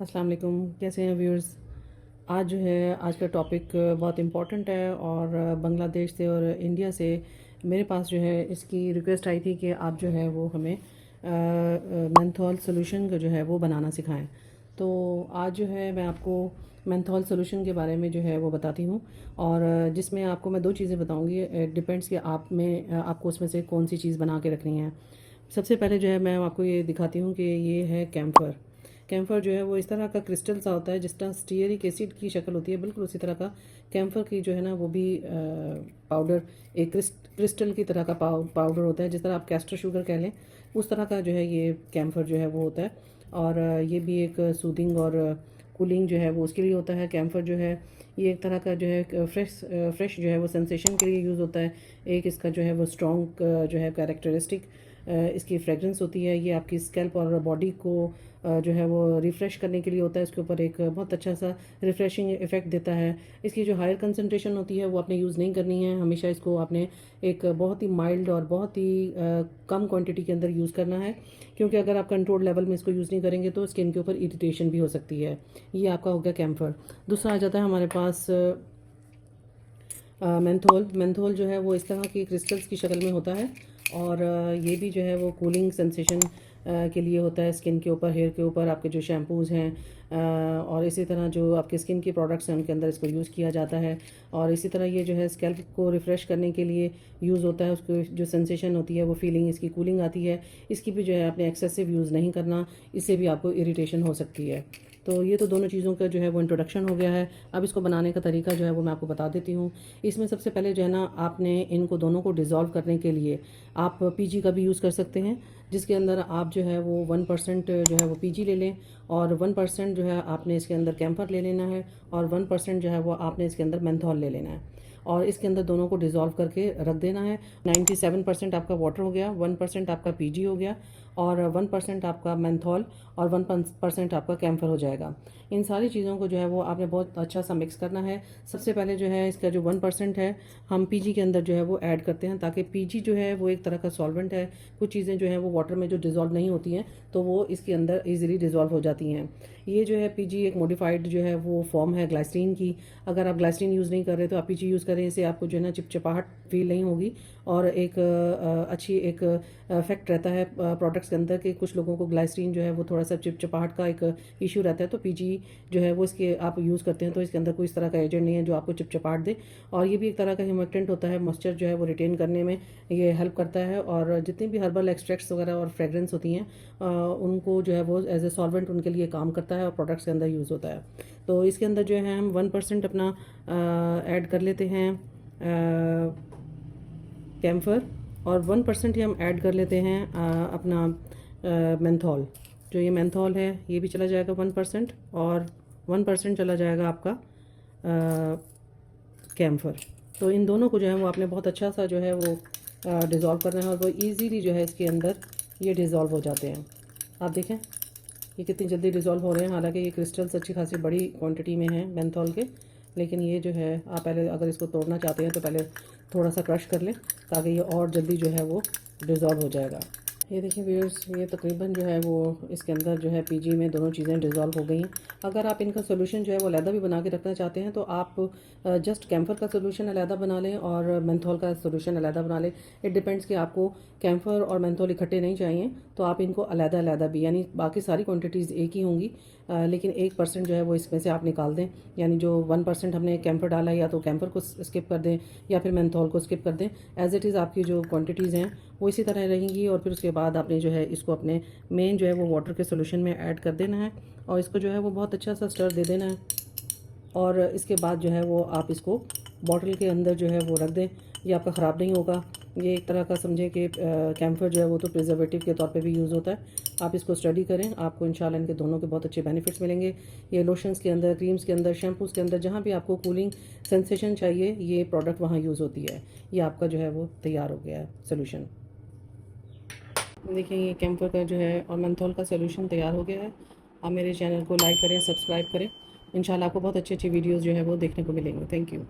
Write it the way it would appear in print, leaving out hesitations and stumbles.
अस्सलाम वालेकुम। कैसे हैं व्यूअर्स? आज जो है आज का टॉपिक बहुत इम्पोर्टेंट है और बांग्लादेश से और इंडिया से मेरे पास जो है इसकी रिक्वेस्ट आई थी कि आप जो है वो हमें मेंथोल सोल्यूशन का जो है वो बनाना सिखाएं। तो आज जो है मैं आपको मेंथोल सोल्यूशन के बारे में जो है वो बताती हूँ और जिसमें आपको मैं दो चीज़ें बताऊँगी। डिपेंड्स कि आपको उसमें से कौन सी चीज़ बना के रखनी है। सबसे पहले जो है मैं आपको ये दिखाती हूँ कि ये है कैम्फर। कैम्फर जो है वो इस तरह का क्रिस्टल सा होता है, जिस तरह स्टीयरिक एसिड की शक्ल होती है बिल्कुल उसी तरह का कैम्फर की जो है ना वो भी पाउडर एक क्रिस्टल की तरह का पाउडर होता है। जिस तरह आप कैस्टर शुगर कह लें उस तरह का जो है ये कैम्फर जो है वो होता है। और ये भी एक सूदिंग और कूलिंग जो है वो उसके लिए होता है। कैम्फर जो है ये एक तरह का जो है फ्रेश जो है वो सेंसेशन के लिए यूज़ होता है। एक इसका जो है वो स्ट्रॉन्ग जो है कैरेक्टरिस्टिक इसकी फ्रेगरेंस होती है। ये आपकी स्कैल्प और बॉडी को जो है वो रिफ़्रेश करने के लिए होता है। इसके ऊपर एक बहुत अच्छा सा रिफ़्रेशिंग इफ़ेक्ट देता है। इसकी जो हायर कंसनट्रेशन होती है वो आपने यूज़ नहीं करनी है। हमेशा इसको आपने एक बहुत ही माइल्ड और बहुत ही कम क्वांटिटी के अंदर यूज़ करना है, क्योंकि अगर आप कंट्रोल लेवल में इसको यूज़ नहीं करेंगे तो स्किन के ऊपर इरिटेशन भी हो सकती है। ये आपका हो गया कैम्फर। दूसरा आ जाता है हमारे पास मेंथोल। मेंथोल जो है वो इस तरह की क्रिस्टल्स की शक्ल में होता है और ये भी जो है वो कूलिंग सेंसेशन के लिए होता है। स्किन के ऊपर, हेयर के ऊपर, आपके जो शैम्पूज़ हैं और इसी तरह जो आपके स्किन के प्रोडक्ट्स हैं उनके अंदर इसको यूज़ किया जाता है। और इसी तरह ये जो है स्कैल्प को रिफ़्रेश करने के लिए यूज़ होता है। उसको जो सेंसेशन होती है वो फीलिंग, इसकी कूलिंग आती है। इसकी भी जो है आपने एक्सेसिव यूज़ नहीं करना, इससे भी आपको इरिटेशन हो सकती है। तो ये तो दोनों चीज़ों का जो है वो इंट्रोडक्शन हो गया है। अब इसको बनाने का तरीका जो है वो मैं आपको बता देती हूँ। इसमें सबसे पहले जो है ना आपने इनको दोनों को डिज़ोल्व करने के लिए आप पीजी का भी यूज़ कर सकते हैं, जिसके अंदर आप जो है वो 1% जो है वो पीजी ले लें और 1% जो है आपने इसके अंदर कैम्फर ले लेना है और 1% जो है वो आपने इसके अंदर मेंथोल ले लेना है और इसके अंदर दोनों को डिज़ोल्व करके रख देना है। 97% आपका वाटर हो गया, 1% आपका पीजी हो गया और 1% आपका मेंथोल और 1% आपका कैम्फर हो जाएगा। इन सारी चीज़ों को जो है वो आपने बहुत अच्छा सा मिक्स करना है। सबसे पहले जो है इसका जो 1% है हम पीजी के अंदर जो है वो ऐड करते हैं, ताकि पीजी जो है वो एक तरह का सॉल्वेंट है। कुछ चीज़ें जो हैं वो वाटर में जो डिज़ोल्व नहीं होती हैं तो वो इसके अंदर ईजिली डिज़ोल्व हो जाती हैं। ये जो है पीजी एक मॉडिफाइड जो है वो फॉर्म है ग्लाइसरीन की। अगर आप ग्लाइसरीन यूज़ नहीं कर रहे तो आप पीजी यूज़ करें। इससे आपको जो है ना चिपचिपाहट फील नहीं होगी और एक अच्छी एक इफेक्ट रहता है प्रोडक्ट्स के अंदर कि कुछ लोगों को ग्लाइसरीन जो है वो थोड़ा सा चिपचिपाहट का एक इशू रहता है। तो पीजी जो है वो इसके आप यूज़ करते हैं तो इसके अंदर कोई इस तरह का एजेंट नहीं है जो आपको चिपचिपाहट दे। और ये भी एक तरह का ह्यूमिडेंट होता है, मॉइस्चर जो है वो रिटेन करने में ये हेल्प करता है। और जितनी भी हर्बल एक्सट्रैक्ट्स वगैरह और फ्रेगरेंस होती हैं उनको जो है वो एज ए सॉल्वेंट उनके लिए काम करता है और प्रोडक्ट्स के अंदर यूज़ होता है। तो इसके अंदर जो है हम 1% अपना ऐड कर लेते हैं कैम्फर और 1% ही हम ऐड कर लेते हैं अपना मेंथोल। जो ये मेंथोल है ये भी चला जाएगा 1% और 1% चला जाएगा आपका कैम्फर। तो इन दोनों को जो है वो आपने बहुत अच्छा सा जो है वो डिज़ोल्व करना है और वो इजीली जो है इसके अंदर ये डिज़ोल्व हो जाते हैं। आप देखें ये कितनी जल्दी डिज़ोल्व हो रहे हैं। हालांकि ये क्रिस्टल्स अच्छी खासी बड़ी क्वांटिटी में हैं मेंथोल के, लेकिन ये जो है आप पहले अगर इसको तोड़ना चाहते हैं तो पहले थोड़ा सा क्रश कर लें ताकि ये और जल्दी जो है वो डिज़ोल्व हो जाएगा। ये देखिए व्यूअर्स, ये तकरीबन जो है वो इसके अंदर जो है पीजी में दोनों चीज़ें डिज़ोल्व हो गई हैं। अगर आप इनका सोल्यूशन जो है वो अलहदा भी बना के रखना चाहते हैं तो आप जस्ट कैम्फर का सोल्यूशन अलहदा बना लें और मेंथोल का सोल्यूशन अलहदा बना लें। इट डिपेंड्स कि आपको कैम्फर और मेंथोल इकट्ठे नहीं चाहिए तो आप इनको अलहदा अलहदा भी, यानी बाकी सारी क्वान्टिटीज़ एक ही होंगी लेकिन 1% जो है वो इसमें से आप निकाल दें। यानी जो 1% हमने कैम्फर डाला है या तो कैम्फर को स्किप कर दें या फिर मेंथोल को स्किप कर दें। एज इट इज़ आपकी जो क्वांटिटीज़ हैं वो इसी तरह रहेंगी और फिर उसके बाद आपने जो है इसको अपने मेन जो है वो वाटर के सोल्यूशन में ऐड कर देना है और इसको जो है वो बहुत अच्छा सा स्टर दे देना है। और इसके बाद जो है वो आप इसको बॉटल के अंदर जो है वो रख दें। ये आपका ख़राब नहीं होगा। ये एक तरह का समझें कि कैम्फर जो है वो तो प्रिजर्वेटिव के तौर पे भी यूज़ होता है। आप इसको स्टडी करें, आपको इंशाल्लाह इनके दोनों के बहुत अच्छे बेनिफिट्स मिलेंगे। ये लोशंस के अंदर, क्रीम्स के अंदर, शैम्पूज़ के अंदर, जहाँ भी आपको कूलिंग सेंसेशन चाहिए ये प्रोडक्ट वहाँ यूज़ होती है। ये आपका जो है वो तैयार हो गया है सोल्यूशन। देखिए ये कैम्फर का जो है और मेंथोल का सोल्यूशन तैयार हो गया है। आप मेरे चैनल को लाइक करें, सब्सक्राइब करें। इंशाल्लाह आपको बहुत अच्छी अच्छी वीडियोज़ जो है वो देखने को मिलेंगी। Thank you.